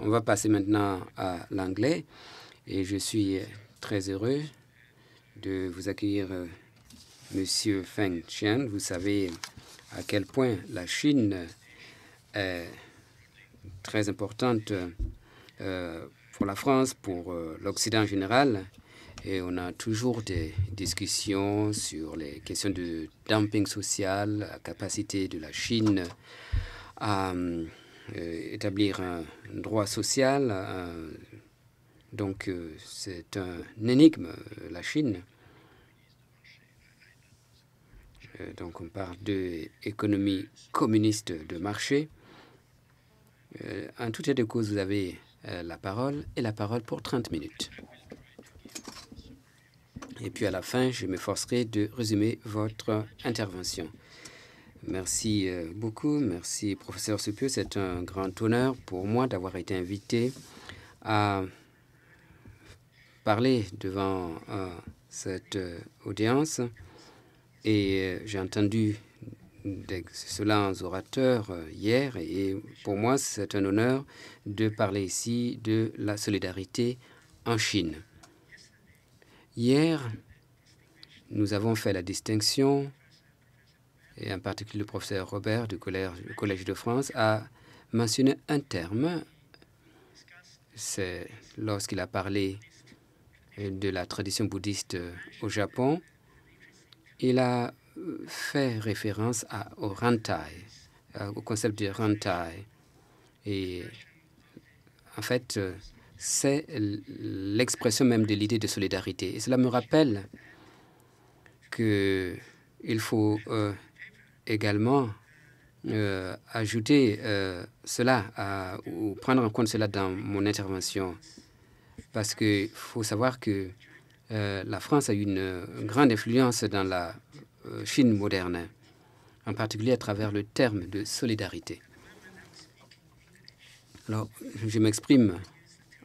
On va passer maintenant à l'anglais et je suis très heureux de vous accueillir, Monsieur Feng Chen. Vous savez à quel point la Chine est très importante pour la France, pour l'Occident en général. Et on a toujours des discussions sur les questions de dumping social, la capacité de la Chine à établir un droit social. Donc, c'est un énigme, la Chine. Donc, on parle d'économie communiste de marché. En tout état de cause, vous avez la parole et la parole pour 30 minutes. Et puis, à la fin, je m'efforcerai de résumer votre intervention. Merci beaucoup. Merci, professeur Supieux. C'est un grand honneur pour moi d'avoir été invité à parler devant cette audience. Et j'ai entendu d'excellents orateurs hier. Et pour moi, c'est un honneur de parler ici de la solidarité en Chine. Hier, nous avons fait la distinction, et en particulier le professeur Robert du Collège de France a mentionné un terme. C'est lorsqu'il a parlé de la tradition bouddhiste au Japon. Il a fait référence au rentai, au concept de rentai. Et en fait, c'est l'expression même de l'idée de solidarité. Et cela me rappelle qu'il faut également ajouter cela ou prendre en compte cela dans mon intervention. Parce qu'il faut savoir que la France a eu une grande influence dans la Chine moderne, en particulier à travers le terme de solidarité. Alors, je m'exprime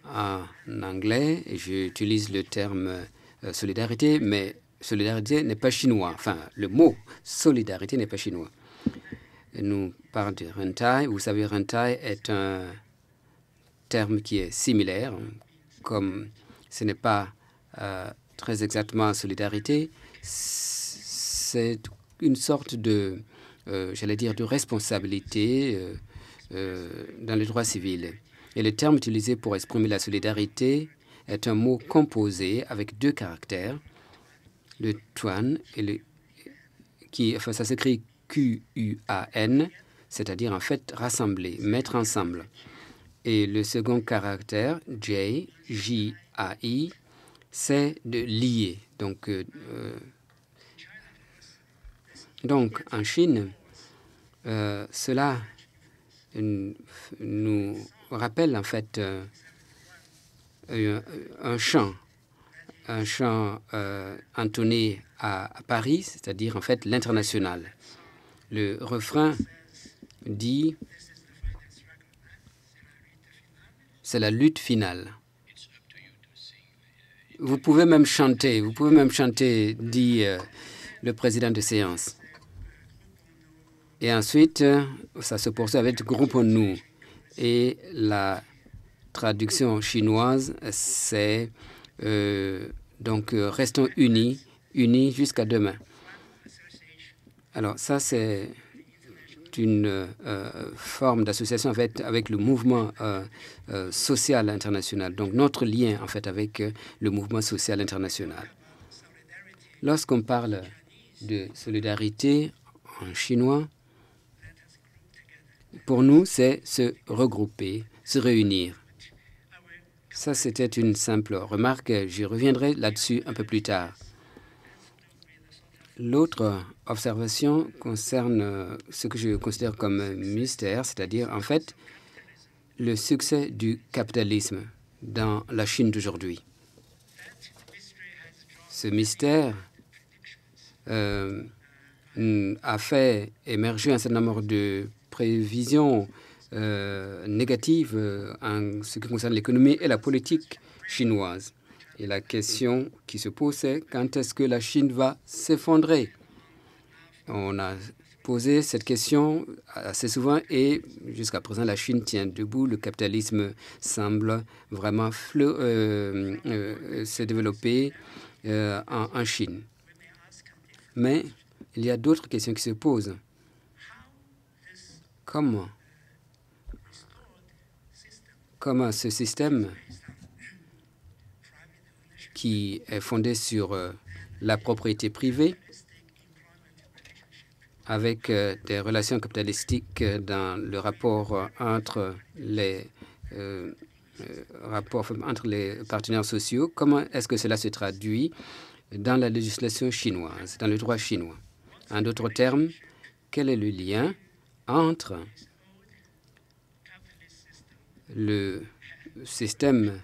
en anglais et j'utilise le terme solidarité, mais solidarité n'est pas chinois. Enfin, le mot solidarité n'est pas chinois. Nous parlons de rentai. Vous savez, rentai est un terme qui est similaire, comme ce n'est pas très exactement solidarité, c'est une sorte de, j'allais dire, de responsabilité dans le droit civil. Et le terme utilisé pour exprimer la solidarité est un mot composé avec deux caractères, le tuan, et enfin, ça s'écrit Q-U-A-N, c'est-à-dire en fait rassembler, mettre ensemble. Et le second caractère, J, J-A-I, c'est de lier. Donc, en Chine, cela nous rappelle en fait un chant entonné à Paris, c'est-à-dire en fait l'international. Le refrain dit « c'est la lutte finale ». Vous pouvez même chanter, dit le président de séance. Et ensuite, ça se poursuit avec « groupons-nous ». Et la traduction chinoise, c'est donc restons unis jusqu'à demain. Alors ça, c'est une forme d'association avec le mouvement social international. Donc notre lien en fait avec le mouvement social international. Lorsqu'on parle de solidarité en chinois, pour nous, c'est se regrouper, se réunir. Ça, c'était une simple remarque. J'y reviendrai là-dessus un peu plus tard. L'autre observation concerne ce que je considère comme un mystère, c'est-à-dire, en fait, le succès du capitalisme dans la Chine d'aujourd'hui. Ce mystère a fait émerger un certain nombre de prévisions négatives en ce qui concerne l'économie et la politique chinoise. Et la question qui se pose, c'est quand est-ce que la Chine va s'effondrer? On a posé cette question assez souvent et jusqu'à présent, la Chine tient debout. Le capitalisme semble vraiment se développer en Chine. Mais il y a d'autres questions qui se posent. Comment ce système qui est fondé sur la propriété privée, avec des relations capitalistiques dans le rapport entre les partenaires sociaux, comment est-ce que cela se traduit dans la législation chinoise, dans le droit chinois? En d'autres termes, quel est le lien entre le système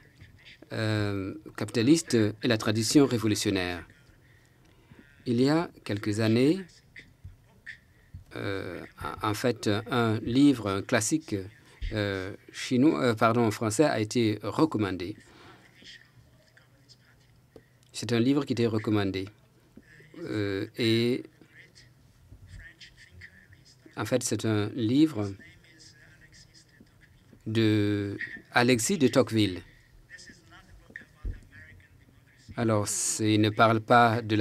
capitaliste et la tradition révolutionnaire? Il y a quelques années, en fait, un livre, un classique français a été recommandé. C'est un livre qui était recommandé. Et en fait, c'est un livre de Alexis de Tocqueville. Alors, il ne parle pas de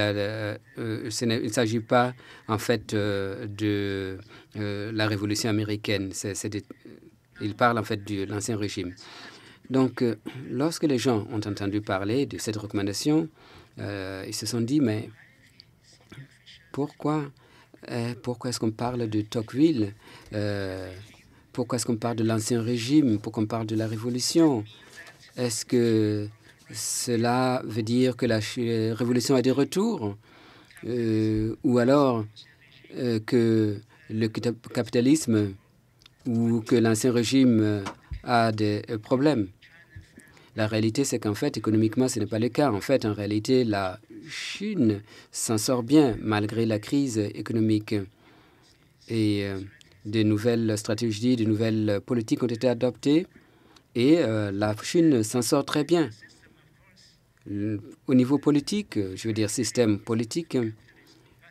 il ne s'agit pas en fait de la Révolution américaine. Il parle en fait de l'ancien régime. Donc, lorsque les gens ont entendu parler de cette recommandation, ils se sont dit, mais pourquoi est-ce qu'on parle de Tocqueville? Pourquoi est-ce qu'on parle de l'ancien régime? Pourquoi on parle de la Révolution? Est-ce que cela veut dire que la Révolution a des retours? Ou alors que le capitalisme ou que l'ancien régime a des problèmes? La réalité, c'est qu'en fait, économiquement, ce n'est pas le cas. En fait, en réalité, la Chine s'en sort bien malgré la crise économique. Et de nouvelles stratégies, de nouvelles politiques ont été adoptées. Et la Chine s'en sort très bien. Au niveau politique, je veux dire système politique,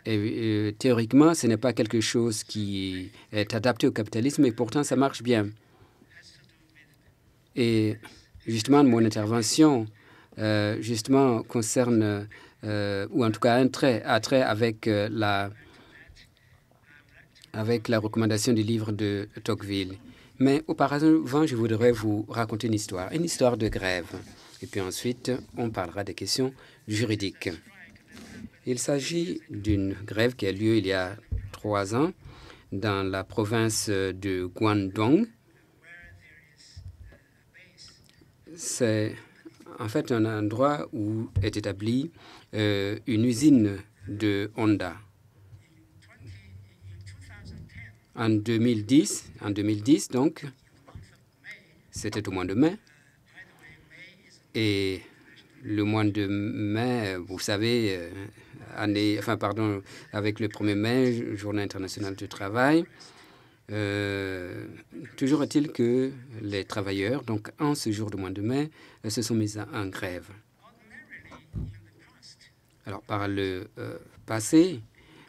théoriquement, ce n'est pas quelque chose qui est adapté au capitalisme et pourtant, ça marche bien. Et justement, mon intervention justement concerne, ou en tout cas a trait avec la recommandation du livre de Tocqueville. Mais auparavant, je voudrais vous raconter une histoire de grève. Et puis ensuite, on parlera des questions juridiques. Il s'agit d'une grève qui a lieu il y a 3 ans dans la province de Guangdong. C'est en fait un endroit où est établie une usine de Honda. En 2010 donc, c'était au mois de mai. Et le mois de mai, vous savez, avec le 1er mai, Journée internationale du travail, toujours est-il que les travailleurs, donc en ce jour du mois de mai, se sont mis en grève. Alors, par le passé,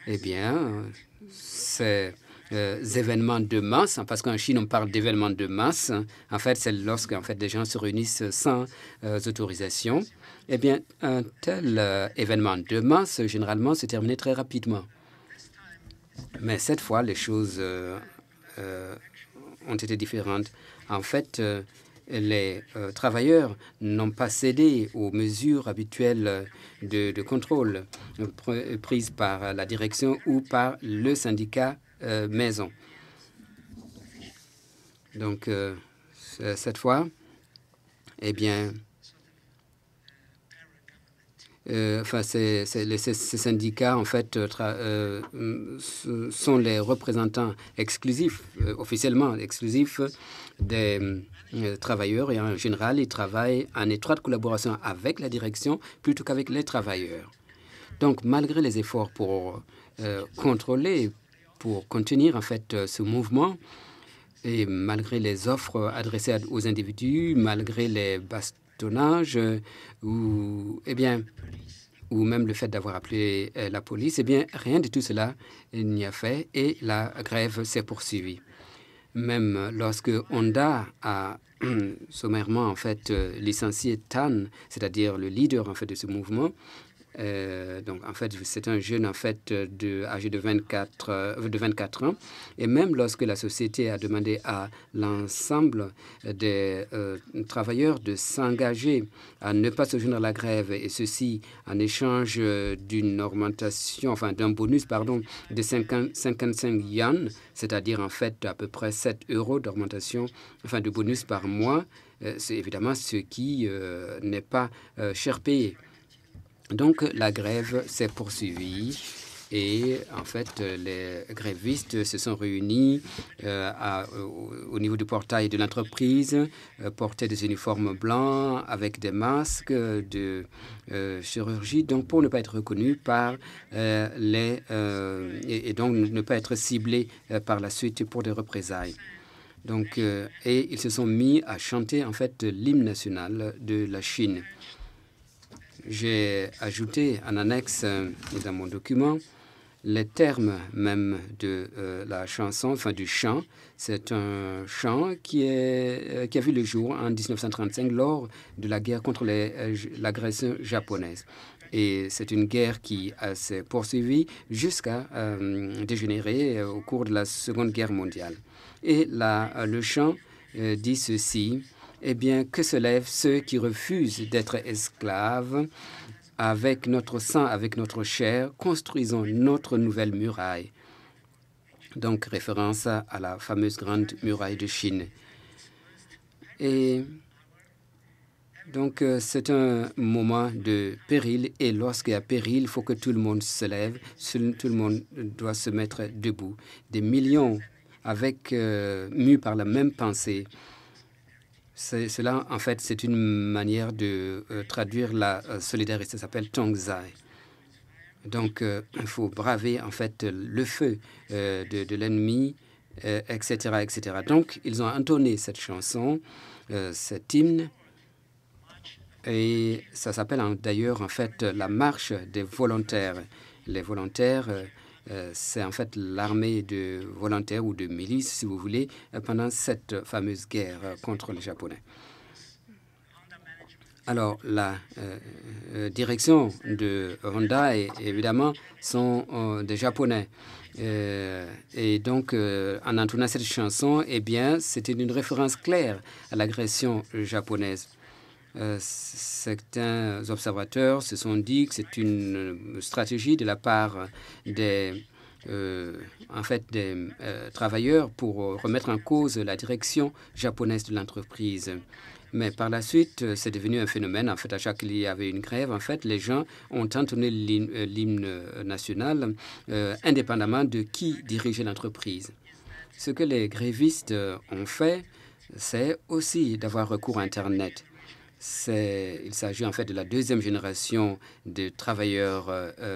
eh bien, ces événements de masse, parce qu'en Chine, on parle d'événements de masse. En fait, c'est lorsque des gens se réunissent sans autorisation. Eh bien, un tel événement de masse, généralement, se terminait très rapidement. Mais cette fois, les choses ont été différentes. En fait, les travailleurs n'ont pas cédé aux mesures habituelles de contrôle prises par la direction ou par le syndicat maison. Donc, cette fois, eh bien, ces syndicats, en fait, sont les représentants exclusifs, officiellement exclusifs des travailleurs. Et en général, ils travaillent en étroite collaboration avec la direction plutôt qu'avec les travailleurs. Donc, malgré les efforts pour contrôler, pour contenir, en fait, ce mouvement, et malgré les offres adressées aux individus, malgré les bastonnages, eh bien, ou même le fait d'avoir appelé la police, eh bien, rien de tout cela n'y a fait et la grève s'est poursuivie. Même lorsque Honda a sommairement en fait licencié Tan, c'est-à-dire le leader en fait de ce mouvement. Donc en fait c'est un jeune en fait âgé de 24 ans, et même lorsque la société a demandé à l'ensemble des travailleurs de s'engager à ne pas se joindre à la grève, et ceci en échange d'une augmentation, enfin d'un bonus pardon de 55 yuan, c'est-à-dire en fait à peu près 7 € d'augmentation, enfin de bonus par mois, c'est évidemment ce qui n'est pas cher payé. Donc la grève s'est poursuivie et en fait les grévistes se sont réunis au niveau du portail de l'entreprise, portaient des uniformes blancs avec des masques de chirurgie, donc pour ne pas être reconnus par et donc ne pas être ciblés par la suite pour des représailles. Donc et ils se sont mis à chanter en fait l'hymne national de la Chine. J'ai ajouté en annexe dans mon document les termes même de la chanson, enfin du chant. C'est un chant qui a vu le jour en 1935 lors de la guerre contre l'agression japonaise. Et c'est une guerre qui s'est poursuivie jusqu'à dégénérer au cours de la Seconde Guerre mondiale. Et le chant dit ceci: eh bien, que se lèvent ceux qui refusent d'être esclaves. Avec notre sang, avec notre chair, construisons notre nouvelle muraille. Donc, référence à la fameuse grande muraille de Chine. Et donc, c'est un moment de péril. Et lorsqu'il y a péril, il faut que tout le monde se lève. Tout le monde doit se mettre debout. Des millions mus par la même pensée. Cela, en fait, c'est une manière de traduire la solidarité. Ça s'appelle Tongzai. Donc, il faut braver, en fait, le feu de l'ennemi, etc., etc. Donc, ils ont entonné cette chanson, cet hymne, et ça s'appelle d'ailleurs, en fait, la marche des volontaires. Les volontaires, c'est en fait l'armée de volontaires ou de milices, si vous voulez, pendant cette fameuse guerre contre les Japonais. Alors, la direction de Honda, évidemment, sont des Japonais. Et donc, en entonnant cette chanson, eh bien, c'était une référence claire à l'agression japonaise. Certains observateurs se sont dit que c'est une stratégie de la part des travailleurs pour remettre en cause la direction japonaise de l'entreprise. Mais par la suite, c'est devenu un phénomène. En fait, à chaque qu'il y avait une grève, en fait, les gens ont entonné l'hymne national indépendamment de qui dirigeait l'entreprise. Ce que les grévistes ont fait, c'est aussi d'avoir recours à Internet. Il s'agit en fait de la deuxième génération de travailleurs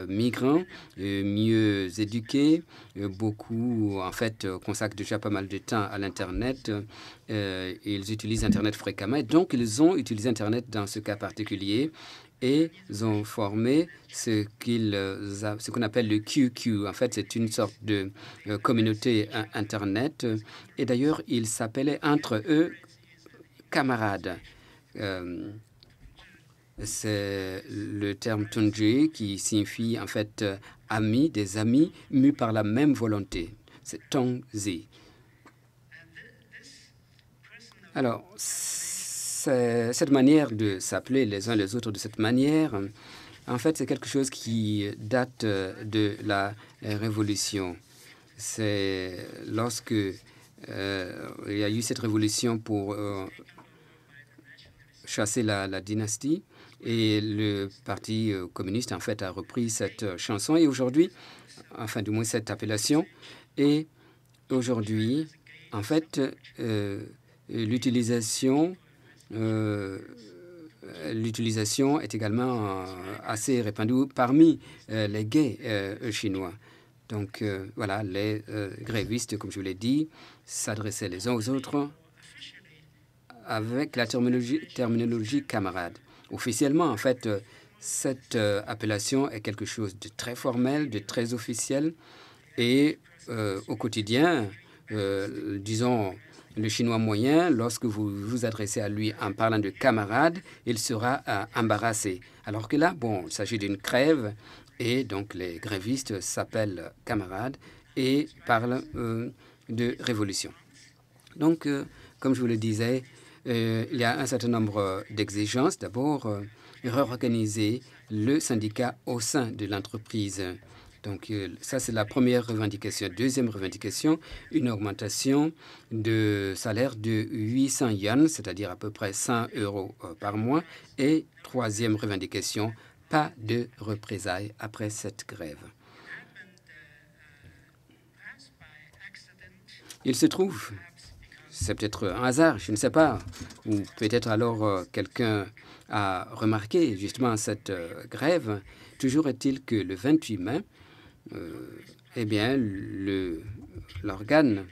migrants, mieux éduqués. Beaucoup, en fait, consacrent déjà pas mal de temps à l'Internet. Ils utilisent Internet fréquemment. Et donc, ils ont utilisé Internet dans ce cas particulier. Et ils ont formé ce qu'on appelle le QQ. En fait, c'est une sorte de communauté Internet. Et d'ailleurs, ils s'appelaient entre eux camarades. C'est le terme Tunji qui signifie en fait amis, des amis mus par la même volonté. C'est Tongzi. Alors, cette manière de s'appeler les uns les autres de cette manière, en fait, c'est quelque chose qui date de la Révolution. C'est lorsque il y a eu cette révolution pour chasser la dynastie, et le Parti communiste, en fait, a repris cette chanson, et aujourd'hui, enfin, du moins cette appellation, et aujourd'hui, en fait, l'utilisation est également assez répandue parmi les gays chinois. Donc, voilà, les grévistes, comme je vous l'ai dit, s'adressaient les uns aux autres avec la terminologie camarade. Officiellement, en fait, cette appellation est quelque chose de très formel, de très officiel. Et au quotidien, disons, le chinois moyen, lorsque vous vous adressez à lui en parlant de camarade, il sera embarrassé. Alors que là, bon, il s'agit d'une grève et donc les grévistes s'appellent camarades et parlent de révolution. Donc, comme je vous le disais, il y a un certain nombre d'exigences. D'abord, réorganiser le syndicat au sein de l'entreprise. Donc, ça, c'est la première revendication. Deuxième revendication, une augmentation de salaire de 800 yuan, c'est-à-dire à peu près 100 € par mois. Et troisième revendication, pas de représailles après cette grève. Il se trouve, c'est peut-être un hasard, je ne sais pas, ou peut-être alors quelqu'un a remarqué justement cette grève. Toujours est-il que le 28 mai, eh bien, l'organe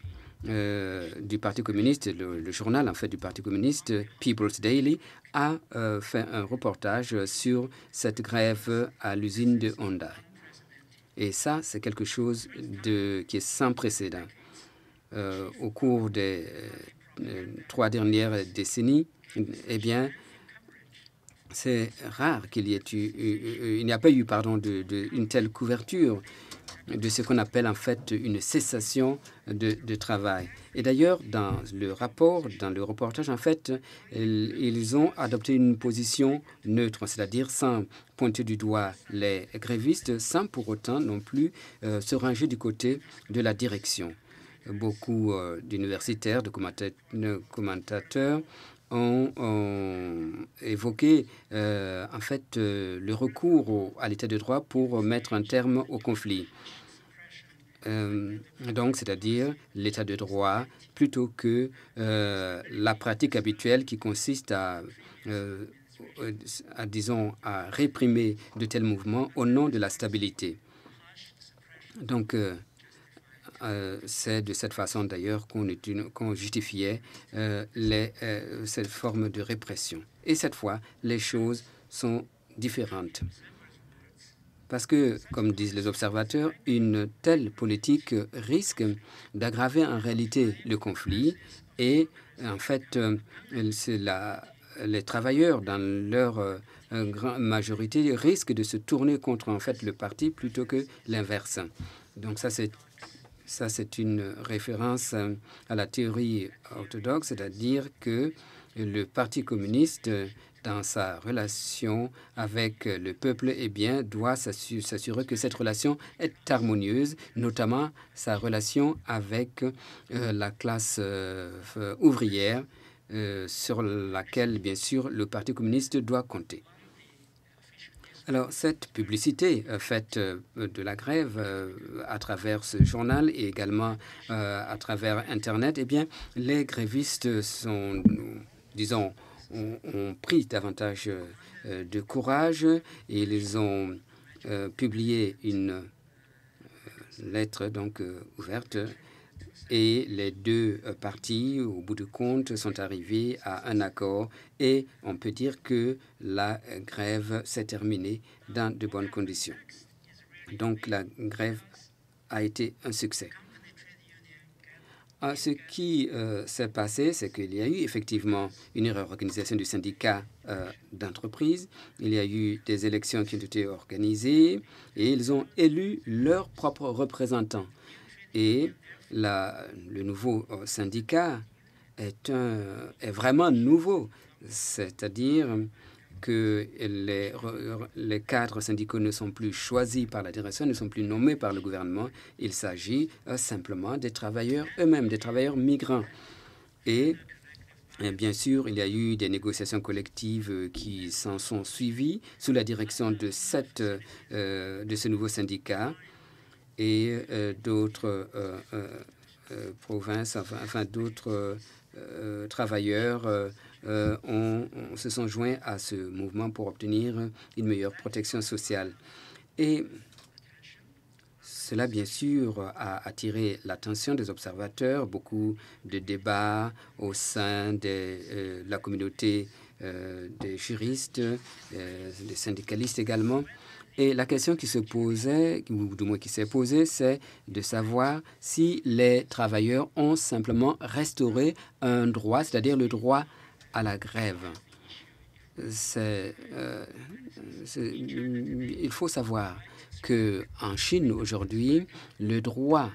du Parti communiste, le journal en fait du Parti communiste, People's Daily, a fait un reportage sur cette grève à l'usine de Hyundai. Et ça, c'est quelque chose qui est sans précédent. Au cours des 3 dernières décennies, eh bien, c'est rare qu'il y ait il n'y a pas eu, pardon, une telle couverture de ce qu'on appelle en fait une cessation de travail. Et d'ailleurs, dans le reportage, en fait, ils ont adopté une position neutre, c'est-à-dire sans pointer du doigt les grévistes, sans pour autant non plus se ranger du côté de la direction. Beaucoup d'universitaires, de commentateurs ont évoqué en fait le recours à l'état de droit pour mettre un terme au conflit. Donc, c'est-à-dire l'état de droit plutôt que la pratique habituelle qui consiste disons, à réprimer de tels mouvements au nom de la stabilité. Donc, c'est de cette façon d'ailleurs qu'on justifiait cette forme de répression. Et cette fois, les choses sont différentes. Parce que, comme disent les observateurs, une telle politique risque d'aggraver en réalité le conflit et en fait, les travailleurs, dans leur grande majorité, risquent de se tourner contre en fait le parti plutôt que l'inverse. Donc ça, c'est une référence à la théorie orthodoxe, c'est-à-dire que le Parti communiste, dans sa relation avec le peuple, eh bien, doit s'assurer que cette relation est harmonieuse, notamment sa relation avec la classe ouvrière, sur laquelle, bien sûr, le Parti communiste doit compter. Alors, cette publicité faite de la grève à travers ce journal et également à travers Internet, eh bien, les grévistes sont, disons, ont pris davantage de courage et ils ont publié une lettre donc ouverte. Et les deux parties, au bout du compte, sont arrivés à un accord et on peut dire que la grève s'est terminée dans de bonnes conditions. Donc la grève a été un succès. Ce qui s'est passé, c'est qu'il y a eu effectivement une réorganisation du syndicat d'entreprise. Il y a eu des élections qui ont été organisées et ils ont élu leurs propres représentants. Et le nouveau syndicat est vraiment nouveau, c'est-à-dire que les cadres syndicaux ne sont plus choisis par la direction, ne sont plus nommés par le gouvernement. Il s'agit simplement des travailleurs eux-mêmes, des travailleurs migrants. Et bien sûr, il y a eu des négociations collectives qui s'en sont suivies sous la direction de ce nouveau syndicat. Et d'autres provinces, enfin d'autres travailleurs se sont joints à ce mouvement pour obtenir une meilleure protection sociale. Et cela, bien sûr, a attiré l'attention des observateurs, beaucoup de débats au sein de la communauté des juristes, des syndicalistes également. Et la question qui se posait, ou du moins qui s'est posée, c'est de savoir si les travailleurs ont simplement restauré un droit, c'est-à-dire le droit à la grève. Il faut savoir qu'en Chine, aujourd'hui, le droit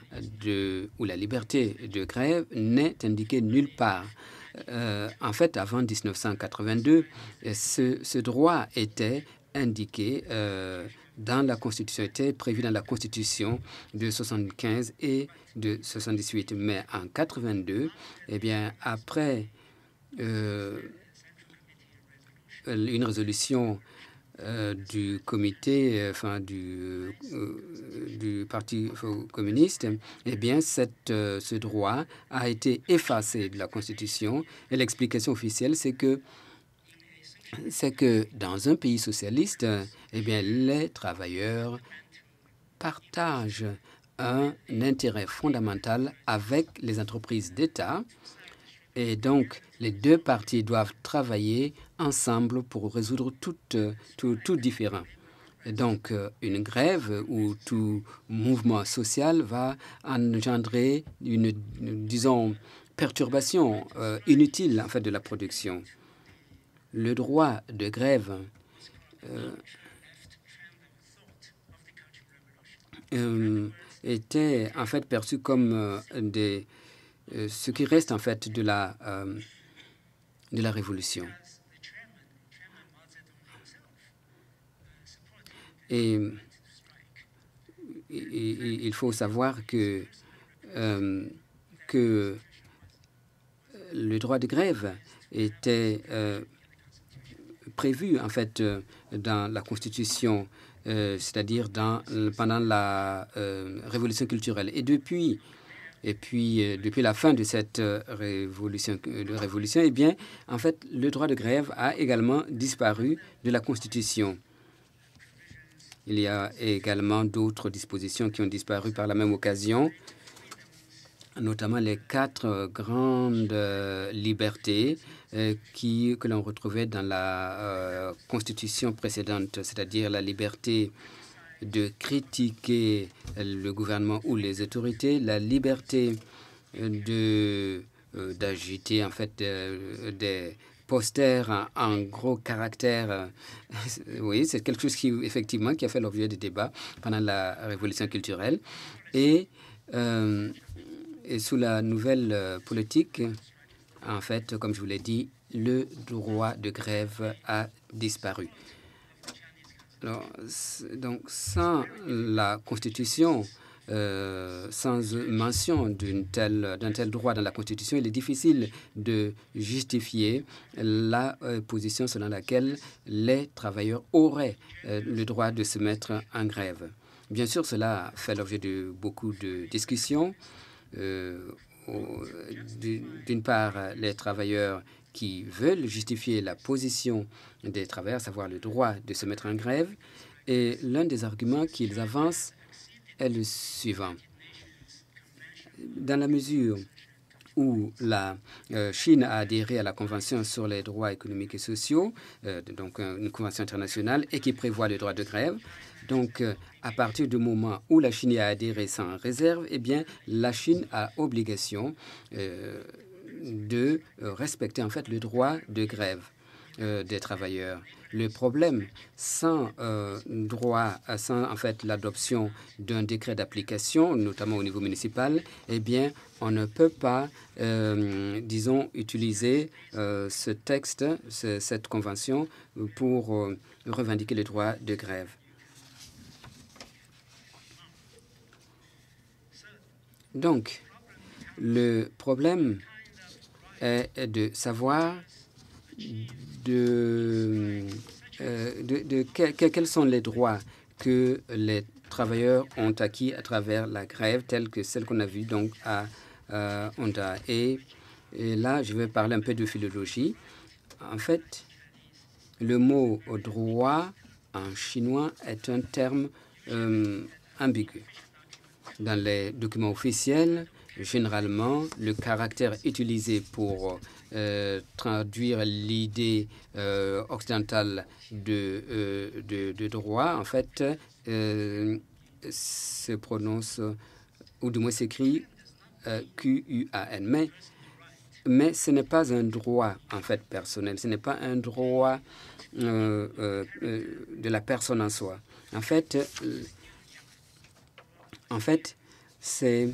ou la liberté de grève n'est indiqué nulle part. En fait, avant 1982, ce droit était indiqué dans la Constitution, était prévu dans la Constitution de 75 et de 78. Mais en 82, eh bien, après une résolution du comité, du Parti communiste, eh bien, ce droit a été effacé de la Constitution. Et l'explication officielle, c'est que dans un pays socialiste, eh bien, les travailleurs partagent un intérêt fondamental avec les entreprises d'État. Et donc, les deux parties doivent travailler ensemble pour résoudre tout différend. Et donc, une grève ou tout mouvement social va engendrer une, disons, perturbation inutile en fait, de la production. Le droit de grève était en fait perçu comme ce qui reste en fait de la révolution. Et il faut savoir que le droit de grève était prévu en fait dans la Constitution, c'est-à-dire pendant la révolution culturelle. Et depuis la fin de cette révolution, eh bien, en fait, le droit de grève a également disparu de la Constitution. Il y a également d'autres dispositions qui ont disparu par la même occasion, notamment les 4 grandes libertés que l'on retrouvait dans la Constitution précédente, c'est-à-dire la liberté de critiquer le gouvernement ou les autorités, la liberté d'agiter en fait des posters en gros caractères. Oui, c'est quelque chose qui effectivement qui a fait l'objet de débats pendant la révolution culturelle. Et sous la nouvelle politique, en fait, comme je vous l'ai dit, le droit de grève a disparu. Alors, donc, sans la Constitution, sans mention d'un tel droit dans la Constitution, il est difficile de justifier la position selon laquelle les travailleurs auraient le droit de se mettre en grève. Bien sûr, cela fait l'objet de beaucoup de discussions. D'une part, les travailleurs qui veulent justifier la position des travailleurs, à savoir le droit de se mettre en grève. Et l'un des arguments qu'ils avancent est le suivant. Dans la mesure où la Chine a adhéré à la Convention sur les droits économiques et sociaux, donc une convention internationale, et qui prévoit le droit de grève, donc à partir du moment où la Chine a adhéré sans réserve, eh bien, la Chine a obligation de respecter en fait le droit de grève des travailleurs. Le problème, sans en fait l'adoption d'un décret d'application, notamment au niveau municipal, eh bien, on ne peut pas, disons, utiliser ce texte, cette convention, pour revendiquer le droit de grève. Donc, le problème est de savoir quels sont les droits que les travailleurs ont acquis à travers la grève, telle que celle qu'on a vue donc à Honda. Et là, je vais parler un peu de philologie. En fait, le mot « droit » en chinois est un terme ambigu. Dans les documents officiels, généralement, le caractère utilisé pour traduire l'idée occidentale de droit, en fait, se prononce, ou du moins s'écrit QUAN. Mais ce n'est pas un droit, en fait, personnel. Ce n'est pas un droit de la personne en soi. En fait, c'est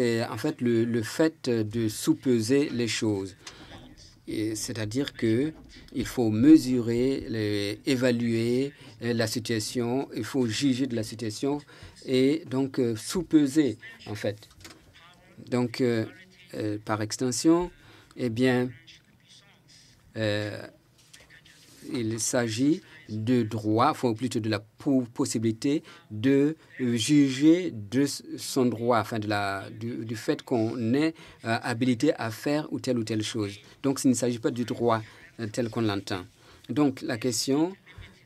en fait le fait de sous-peser les choses. C'est-à-dire qu'il faut mesurer, évaluer la situation, il faut juger de la situation et donc sous-peser, en fait. Donc, par extension, eh bien, il s'agit de droit, ou plutôt de la possibilité de juger de son droit, enfin du fait qu'on est habilité à faire ou telle chose. Donc, il ne s'agit pas du droit tel qu'on l'entend. Donc, la question,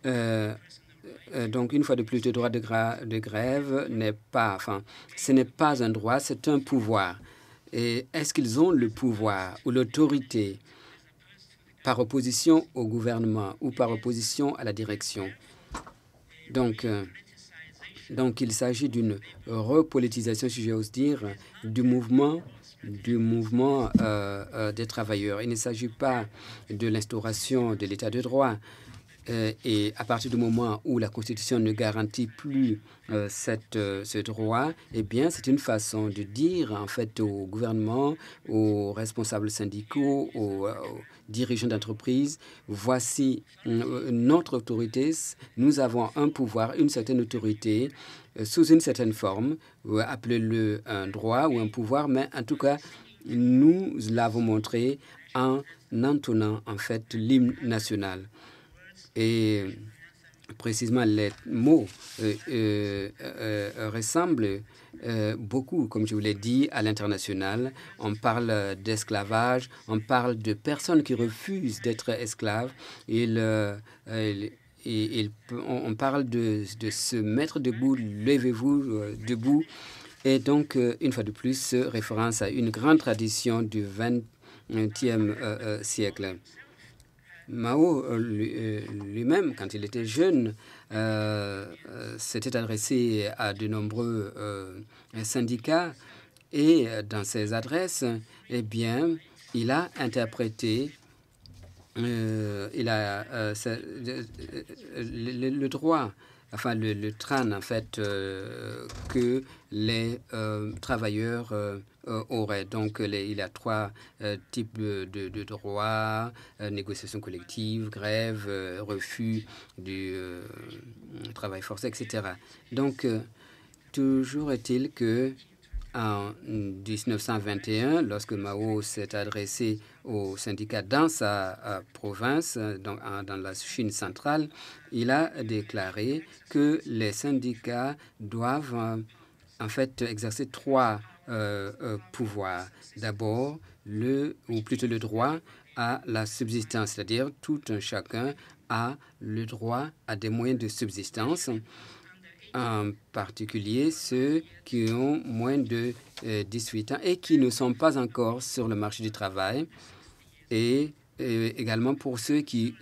donc une fois de plus, le droit de grève n'est pas, enfin, ce n'est pas un droit, c'est un pouvoir. Et est-ce qu'ils ont le pouvoir ou l'autorité par opposition au gouvernement ou par opposition à la direction? Donc il s'agit d'une repolitisation, si j'ose dire, du mouvement des travailleurs. Il ne s'agit pas de l'instauration de l'état de droit. Et à partir du moment où la Constitution ne garantit plus ce droit, eh bien, c'est une façon de dire, en fait, au gouvernement, aux responsables syndicaux, aux dirigeants d'entreprise, voici notre autorité, nous avons un pouvoir, une certaine autorité, sous une certaine forme, appelez-le un droit ou un pouvoir, mais en tout cas, nous l'avons montré en entonnant, en fait, l'hymne national. Et précisément, les mots ressemblent beaucoup, comme je vous l'ai dit, à l'international. On parle d'esclavage, on parle de personnes qui refusent d'être esclaves. On parle de se mettre debout, levez-vous debout. Et donc, une fois de plus, référence à une grande tradition du XXe siècle. Mao lui-même, quand il était jeune, s'était adressé à de nombreux syndicats et dans ses adresses, eh bien, il a interprété le droit, enfin le TRAN, en fait, que les travailleurs auraient. Donc, il y a trois types de droits, négociation collective, grève, refus du travail forcé, etc. Donc, toujours est-il que en 1921, lorsque Mao s'est adressé aux syndicats dans sa province, dans la Chine centrale, il a déclaré que les syndicats doivent en fait exercer trois pouvoirs. D'abord, ou plutôt le droit à la subsistance, c'est-à-dire tout un chacun a le droit à des moyens de subsistance, en particulier ceux qui ont moins de 18 ans et qui ne sont pas encore sur le marché du travail, et également pour ceux qui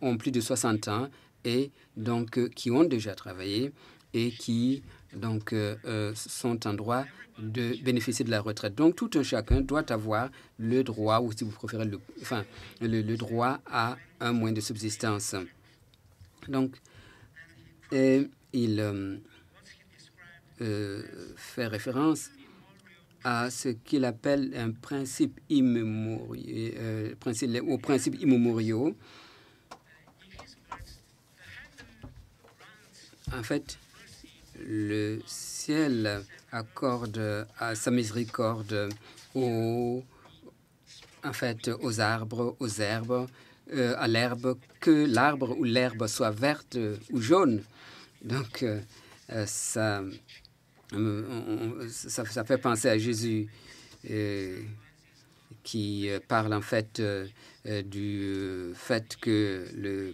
ont plus de 60 ans et donc qui ont déjà travaillé et qui donc sont en droit de bénéficier de la retraite. Donc tout un chacun doit avoir le droit, ou si vous préférez, le droit à un moyen de subsistance. Donc il fait référence à ce qu'il appelle un principe immémorial, aux principes immémoriaux. En fait, le ciel accorde à sa miséricorde aux arbres, aux herbes, à l'herbe, que l'arbre ou l'herbe soit verte ou jaune. Donc, ça fait penser à Jésus qui parle en fait du fait que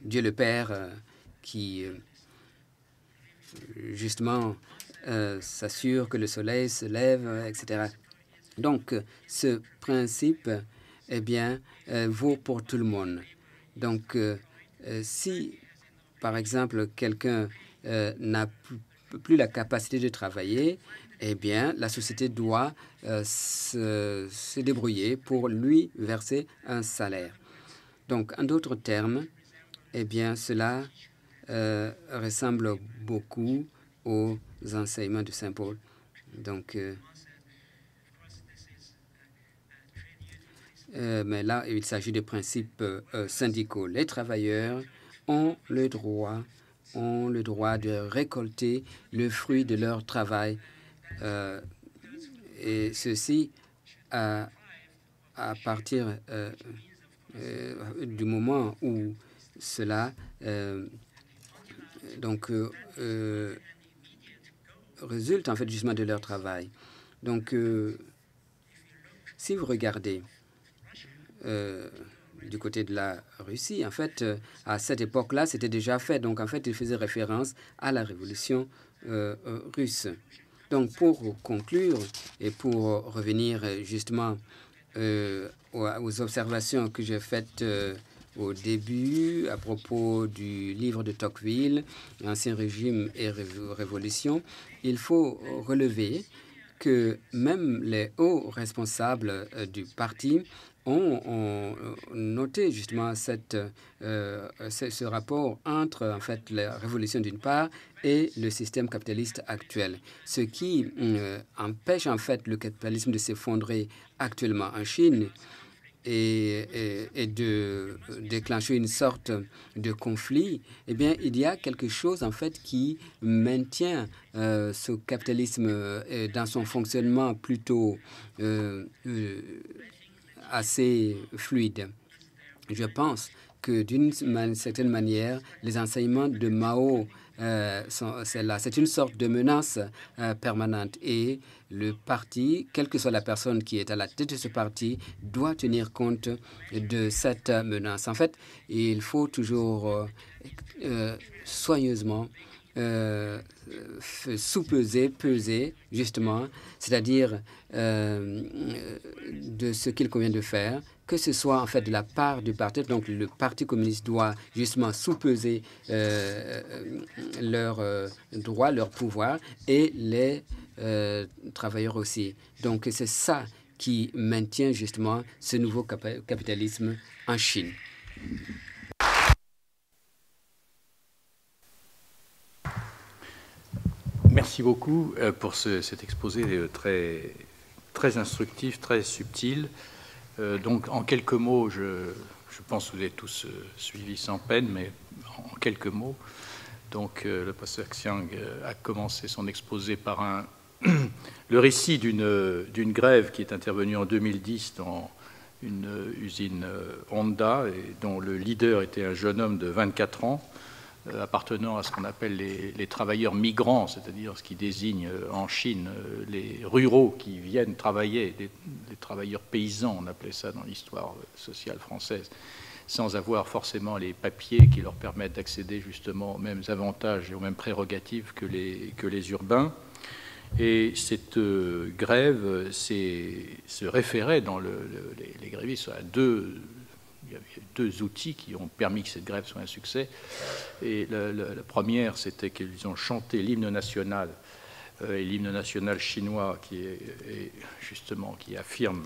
Dieu le Père qui justement s'assure que le soleil se lève, etc. Donc, ce principe, eh bien, vaut pour tout le monde. Donc, si, par exemple, quelqu'un n'a plus la capacité de travailler, eh bien, la société doit se débrouiller pour lui verser un salaire. Donc, en d'autres termes, eh bien, cela ressemble beaucoup aux enseignements de Saint Paul. Donc, mais là, il s'agit de principes syndicaux. Les travailleurs ont le droit de récolter le fruit de leur travail, et ceci à partir du moment où cela résulte en fait justement de leur travail. Donc, si vous regardez du côté de la Russie, en fait, à cette époque-là, c'était déjà fait. Donc, en fait, il faisait référence à la révolution russe. Donc, pour conclure et pour revenir justement aux observations que j'ai faites au début à propos du livre de Tocqueville, Ancien régime et révolution, il faut relever que même les hauts responsables du parti ont noté justement ce rapport entre en fait la révolution d'une part et le système capitaliste actuel, ce qui empêche en fait le capitalisme de s'effondrer actuellement en Chine et de déclencher une sorte de conflit. Eh bien, il y a quelque chose en fait qui maintient ce capitalisme dans son fonctionnement plutôt assez fluide. Je pense que d'une certaine manière, les enseignements de Mao, c'est une sorte de menace permanente. Et le parti, quelle que soit la personne qui est à la tête de ce parti, doit tenir compte de cette menace. En fait, il faut toujours soigneusement peser, justement, c'est-à-dire de ce qu'il convient de faire, que ce soit en fait de la part du parti. Donc le Parti communiste doit justement sous-peser leurs droits, leur pouvoir, et les travailleurs aussi. Donc c'est ça qui maintient justement ce nouveau capitalisme en Chine. Merci beaucoup pour cet exposé très instructif, très subtil. Donc, en quelques mots, je pense que vous avez tous suivi sans peine, mais en quelques mots. Donc, le professeur Xiang a commencé son exposé par le récit d'une grève qui est intervenue en 2010 dans une usine Honda, et dont le leader était un jeune homme de 24 ans, appartenant à ce qu'on appelle les travailleurs migrants, c'est-à-dire ce qui désigne en Chine les ruraux qui viennent travailler, les travailleurs paysans, on appelait ça dans l'histoire sociale française, sans avoir forcément les papiers qui leur permettent d'accéder justement aux mêmes avantages et aux mêmes prérogatives que les urbains. Et cette grève se référait dans les grévistes à il y avait deux outils qui ont permis que cette grève soit un succès. Et la première, c'était qu'ils ont chanté l'hymne national, et l'hymne national chinois qui affirme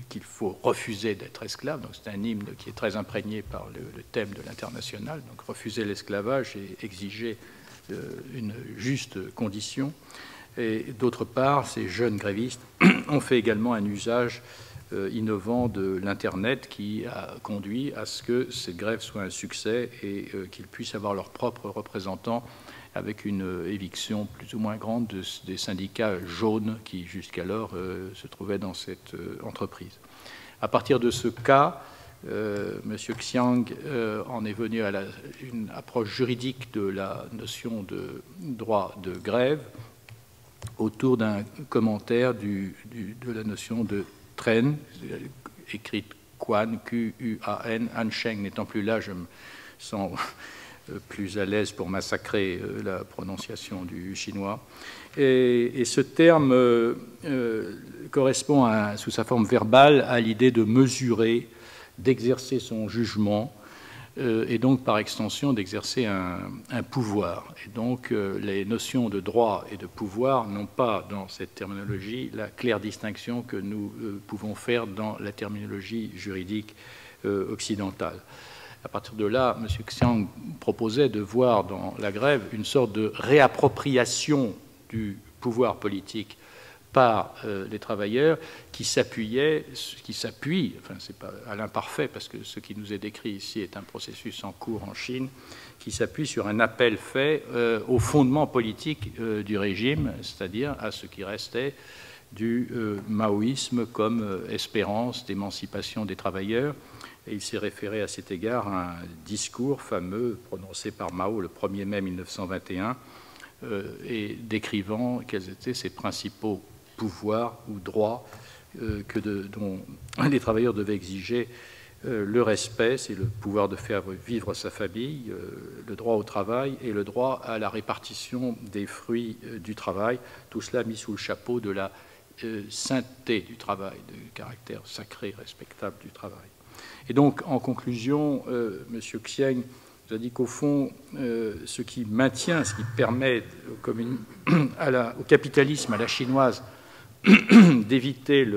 qu'il faut refuser d'être esclave. Donc c'est un hymne qui est très imprégné par le thème de l'international, donc refuser l'esclavage et exiger une juste condition. Et d'autre part, ces jeunes grévistes ont fait également un usage innovant de l'Internet qui a conduit à ce que cette grève soit un succès et qu'ils puissent avoir leurs propres représentants, avec une éviction plus ou moins grande des syndicats jaunes qui jusqu'alors se trouvaient dans cette entreprise. À partir de ce cas, M. Xiang en est venu à une approche juridique de la notion de droit de grève autour d'un commentaire de la notion de Tren, écrite Quan, Q-U-A-N, Han Sheng n'étant plus là, je me sens plus à l'aise pour massacrer la prononciation du chinois. Et ce terme correspond sous sa forme verbale à l'idée de mesurer, d'exercer son jugement, et donc par extension d'exercer un pouvoir. Et donc les notions de droit et de pouvoir n'ont pas dans cette terminologie la claire distinction que nous pouvons faire dans la terminologie juridique occidentale. À partir de là, M. Xiang proposait de voir dans la grève une sorte de réappropriation du pouvoir politique par les travailleurs qui s'appuie, enfin c'est pas à l'imparfait parce que ce qui nous est décrit ici est un processus en cours en Chine, qui s'appuie sur un appel fait au fondement politique du régime, c'est-à-dire à ce qui restait du maoïsme comme espérance d'émancipation des travailleurs. Et il s'est référé à cet égard à un discours fameux prononcé par Mao le 1er mai 1921 et décrivant quels étaient ses principaux pouvoirs ou droits dont les travailleurs devaient exiger le respect, c'est le pouvoir de faire vivre sa famille, le droit au travail et le droit à la répartition des fruits du travail, tout cela mis sous le chapeau de la sainteté du travail, du caractère sacré, respectable du travail. Et donc, en conclusion, M. Xiang nous a dit qu'au fond, ce qui maintient, ce qui permet au capitalisme, à la chinoise, d'éviter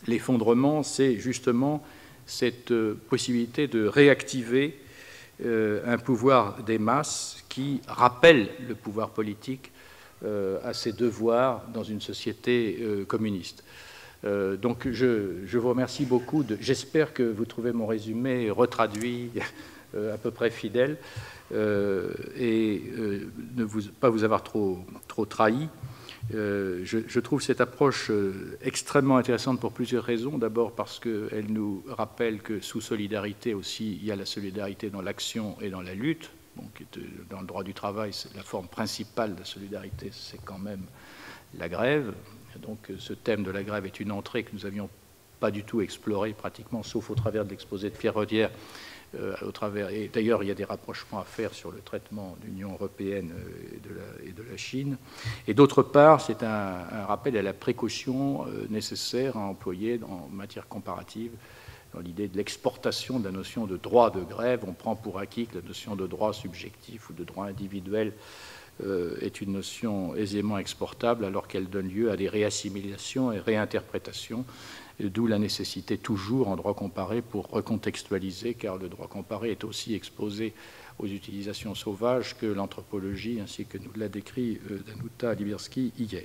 l'effondrement, c'est justement cette possibilité de réactiver un pouvoir des masses qui rappelle le pouvoir politique à ses devoirs dans une société communiste. Donc je vous remercie beaucoup. J'espère que vous trouvez mon résumé retraduit à peu près fidèle et ne pas vous avoir trop trahi. Je trouve cette approche extrêmement intéressante pour plusieurs raisons. D'abord parce qu'elle nous rappelle que sous solidarité aussi, il y a la solidarité dans l'action et dans la lutte. Donc, dans le droit du travail, la forme principale de la solidarité, c'est quand même la grève. Donc ce thème de la grève est une entrée que nous n'avions pas du tout explorée pratiquement, sauf au travers de l'exposé de Pierre Rodière. Et d'ailleurs, il y a des rapprochements à faire sur le traitement de l'Union européenne et de la Chine. Et d'autre part, c'est un rappel à la précaution nécessaire à employer en matière comparative, dans l'idée de l'exportation de la notion de droit de grève. On prend pour acquis que la notion de droit subjectif ou de droit individuel est une notion aisément exportable alors qu'elle donne lieu à des réassimilations et réinterprétations, d'où la nécessité toujours en droit comparé pour recontextualiser, car le droit comparé est aussi exposé aux utilisations sauvages que l'anthropologie, ainsi que nous l'a décrit Danuta Libirsky hier.